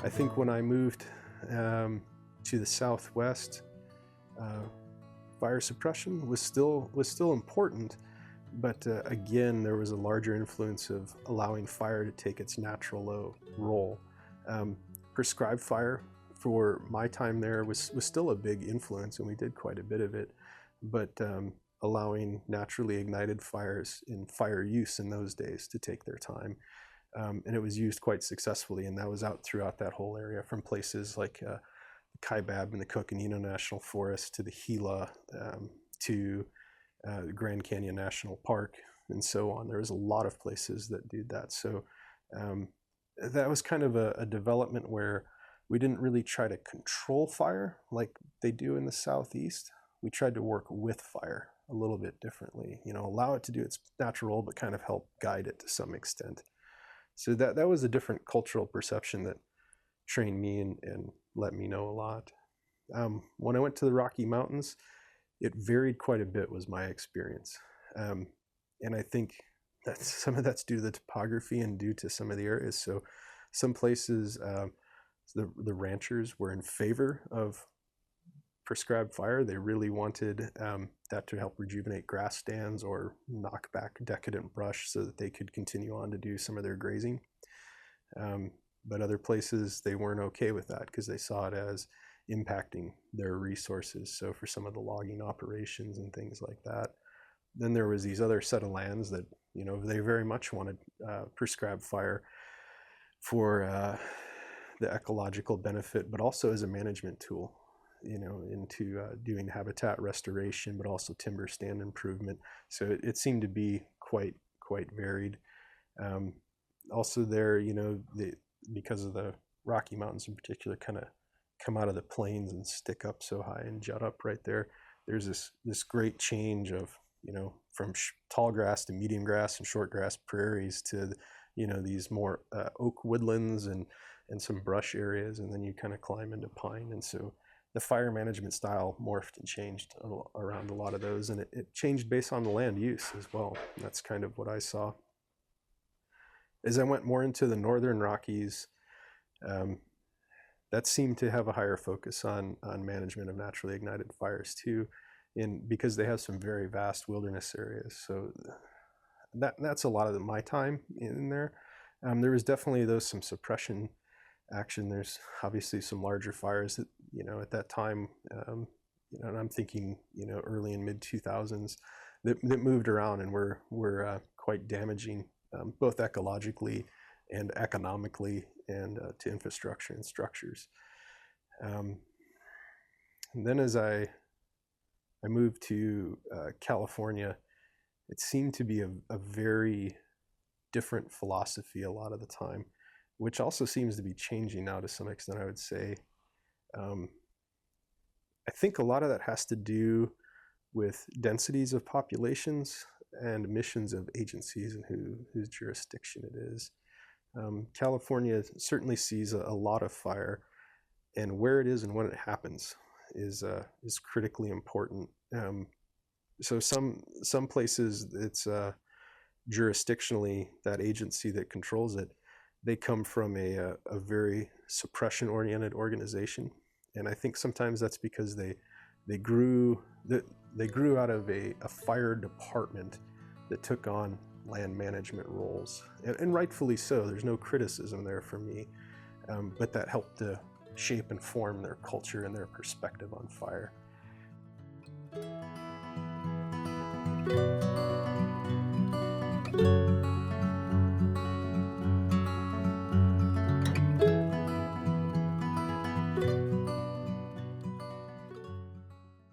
I think when I moved to the Southwest, fire suppression was still important, but again, there was a larger influence of allowing fire to take its natural role. Prescribed fire for my time there was still a big influence, and we did quite a bit of it, but allowing naturally ignited fires in fire use in those days to take their time. And it was used quite successfully, and that was out throughout that whole area, from places like the Kaibab and the Coconino National Forest to the Gila to the Grand Canyon National Park and so on. There was a lot of places that did that. So that was kind of a development where we didn't really try to control fire like they do in the Southeast. We tried to work with fire a little bit differently, allow it to do its natural role, but kind of help guide it to some extent. So that was a different cultural perception that trained me and let me know a lot. When I went to the Rocky Mountains, it varied quite a bit, was my experience. And I think that some of that's due to the topography and due to some of the areas. So some places, the ranchers were in favor of prescribed fire. They really wanted that to help rejuvenate grass stands or knock back decadent brush so that they could continue on to do some of their grazing. But other places, they weren't okay with that because they saw it as impacting their resources. So for some of the logging operations and things like that. Then there was these other set of lands that, they very much wanted prescribed fire for the ecological benefit, but also as a management tool, into doing habitat restoration, but also timber stand improvement. So it seemed to be quite varied. Also there, because of the Rocky Mountains in particular, kind of come out of the plains and stick up so high and jut up right there. There's this great change of, from tall grass to medium grass and short grass prairies to, these more oak woodlands and some brush areas, and then you kind of climb into pine. And so the fire management style morphed and changed around a lot of those, and it changed based on the land use as well. That's kind of what I saw. As I went more into the northern Rockies, that seemed to have a higher focus on management of naturally ignited fires too, because they have some very vast wilderness areas. So that's a lot of my time in there. There was definitely some suppression action. There's obviously some larger fires that, at that time, and I'm thinking, early and mid 2000s that moved around and were quite damaging, both ecologically and economically and to infrastructure and structures. And then as I moved to California, it seemed to be a very different philosophy a lot of the time, which also seems to be changing now to some extent, I would say. I think a lot of that has to do with densities of populations and missions of agencies and whose jurisdiction it is. California certainly sees a lot of fire, and where it is and when it happens is critically important. So some places it's jurisdictionally, that agency that controls it, they come from a very suppression-oriented organization, and I think sometimes that's because they grew out of a fire department that took on land management roles, and rightfully so. There's no criticism there for me, but that helped to shape and form their culture and their perspective on fire.